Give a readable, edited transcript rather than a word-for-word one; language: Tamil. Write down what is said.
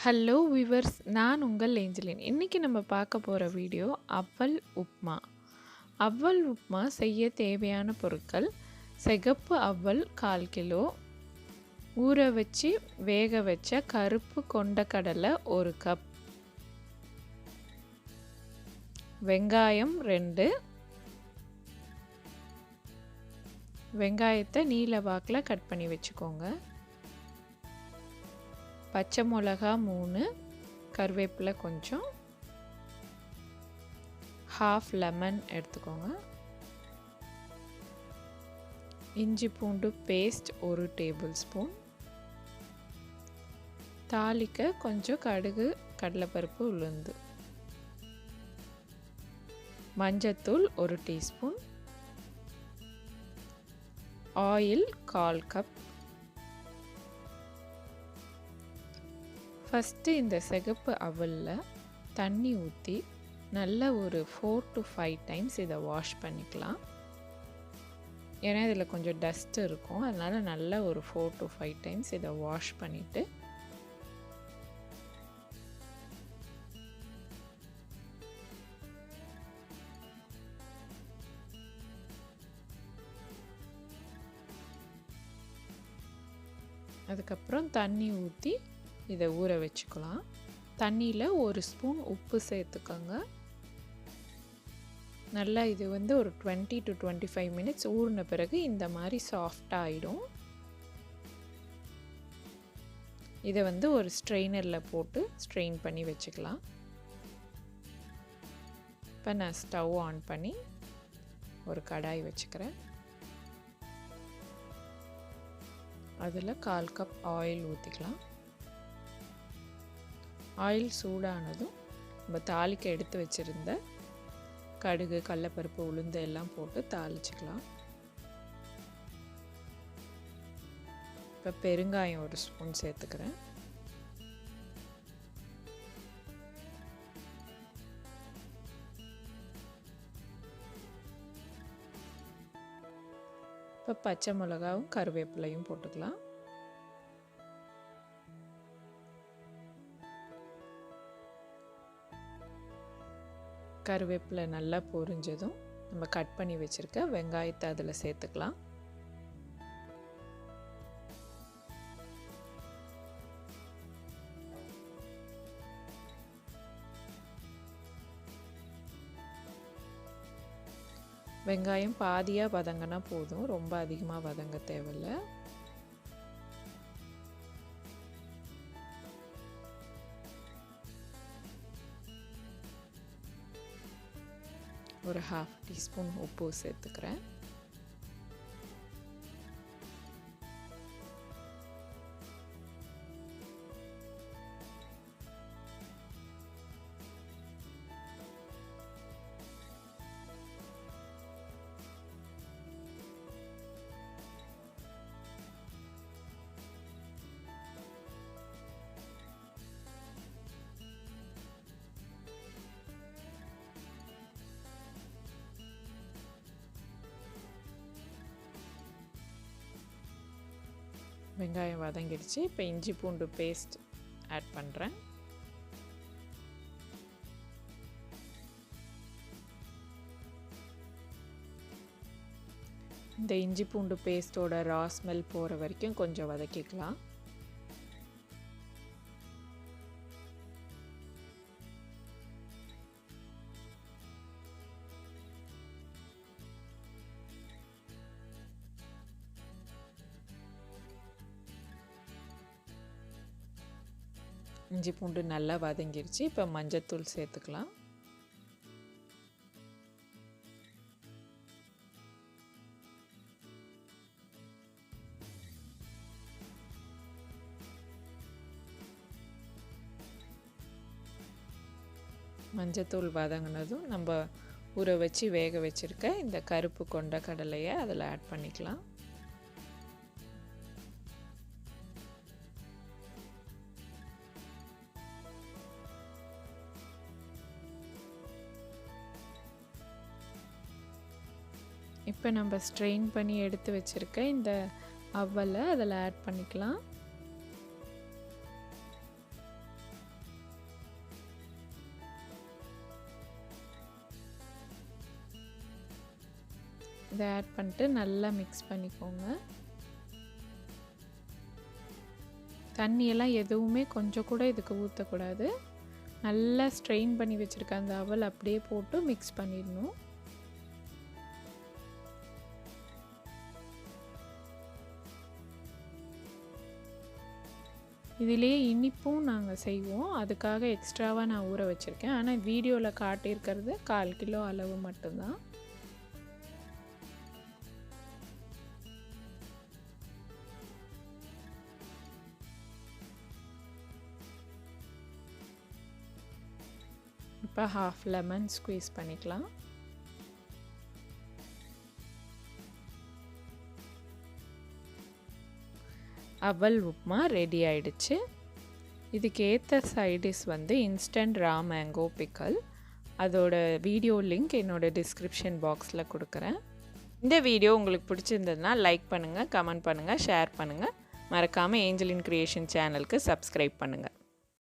ஹலோ விவர்ஸ், நான் உங்கள் ஏஞ்சலின். இன்றைக்கி நம்ம பார்க்க போகிற வீடியோ அவல் உப்மா. அவல் உப்மா செய்ய தேவையான பொருட்கள்: சிகப்பு அவல் 1/4 கிலோ, ஊற வச்சு வேக வச்ச கருப்பு கொண்டக்கடலை 1 கப், வெங்காயம் 2, வெங்காயத்தை நீல வாக்கில் கட் பண்ணி வச்சுக்கோங்க, பச்சை மிளகா 3, கருவேப்பிலை கொஞ்சம், ஹாஃப் லெமன் எடுத்துக்கோங்க, இஞ்சி பூண்டு பேஸ்ட் 1 டேபிள் ஸ்பூன், தாளிக்க கொஞ்சம் கடுகு, கடலைப்பருப்பு, உளுந்து, மஞ்சத்தூள் 1 டீஸ்பூன், ஆயில் 1/4 கப். ஃபஸ்ட்டு இந்த சிகப்பு அவலில் தண்ணி ஊற்றி நல்லா ஒரு 4 to 5 டைம்ஸ் இதை வாஷ் பண்ணிக்கலாம். ஏன்னா இதில் கொஞ்சம் டஸ்ட் இருக்கும், அதனால் நல்லா ஒரு 4 to 5 டைம்ஸ் இதை வாஷ் பண்ணிவிட்டு அதுக்கப்புறம் தண்ணி ஊற்றி இதை ஊற வச்சுக்கலாம். தண்ணியில் 1 ஸ்பூன் உப்பு சேர்த்துக்கோங்க. நல்லா இது ஒரு 20 to 25 மினிட்ஸ் ஊறின பிறகு இந்த மாதிரி சாஃப்டாக ஆகிடும். இதை ஒரு ஸ்ட்ரெயினரில் போட்டு ஸ்ட்ரெயின் பண்ணி வச்சுக்கலாம். இப்போ நான் ஸ்டவ் ஆன் பண்ணி ஒரு கடாய் வச்சுக்கிறேன். அதில் 1/4 கப் ஆயில் ஊற்றிக்கலாம். ஆயில் சூடானதும் நம்ம தாளிக்க எடுத்து வச்சுருந்த கடுகு, கடலைப்பருப்பு, உளுந்து எல்லாம் போட்டு தாளிச்சுக்கலாம். இப்போ பெருங்காயம் 1 ஸ்பூன் சேர்த்துக்கிறேன். இப்போ பச்சை மிளகாவும் கருவேப்பிலையும் போட்டுக்கலாம். கருவேப்பிலை நல்லா பொரிஞ்சதும் நம்ம கட் பண்ணி வச்சுருக்க வெங்காயத்தை அதில் சேர்த்துக்கலாம். வெங்காயம் பாதியாக வதங்கினா போதும், ரொம்ப அதிகமாக வதங்க தேவையில்லை. ஒரு 1/2 டீஸ்பூன் உப்பு சேர்த்துக்கிறேன். வெங்காயம் வதங்கிடுச்சு. இப்போ இஞ்சி பூண்டு பேஸ்ட் ஆட் பண்ணுறேன். இந்த இஞ்சி பூண்டு பேஸ்ட்டோட ரா ஸ்மெல் போகிற வரைக்கும் கொஞ்சம் வதக்கிக்கலாம். இஞ்சி பூண்டு நல்லா வதங்கிடுச்சு. இப்போ மஞ்சத்தூள் சேர்த்துக்கலாம். மஞ்சத்தூள் வதங்கினதும் நம்ம ஊற வச்சு வேக வச்சுருக்க இந்த கருப்பு கொண்ட கடலையை அதில் ஆட் பண்ணிக்கலாம். இப்போ நம்ம ஸ்ட்ரெயின் பண்ணி எடுத்து வச்சுருக்க இந்த அவலை அதில் ஆட் பண்ணிக்கலாம். இதை ஆட் பண்ணிட்டு நல்லா மிக்ஸ் பண்ணிக்கோங்க. தண்ணியெல்லாம் எதுவுமே கொஞ்சம் கூட இதுக்கு ஊற்றக்கூடாது. நல்லா ஸ்ட்ரெயின் பண்ணி வச்சுருக்க அந்த அவல் அப்படியே போட்டு மிக்ஸ் பண்ணிடணும். இதிலே இனிப்பும் நாங்கள் செய்வோம். அதுக்காக எக்ஸ்ட்ராவாக நான் ஊற வச்சுருக்கேன். ஆனால் வீடியோவில் காட்டியிருக்கிறது 1/4 கிலோ அளவு மட்டும்தான். இப்போ 1/2 லெமன் ஸ்குவீஸ் பண்ணிக்கலாம். அவல் உப்மா ரெடி ஆயிடுச்சு. இதுக்கு ஏற்ற சைடிஷ் வந்து இன்ஸ்டன்ட் ரா மேங்கோ பிக்கல். அதோட வீடியோ லிங்க் என்னோட டிஸ்கிரிப்ஷன் பாக்ஸில் கொடுக்குறேன். இந்த வீடியோ உங்களுக்கு பிடிச்சிருந்ததுன்னா லைக் பண்ணுங்கள், கமெண்ட் பண்ணுங்கள், ஷேர் பண்ணுங்கள். மறக்காமல் ஏஞ்சலின் கிரியேஷன் சேனலுக்கு சப்ஸ்கிரைப் பண்ணுங்கள்.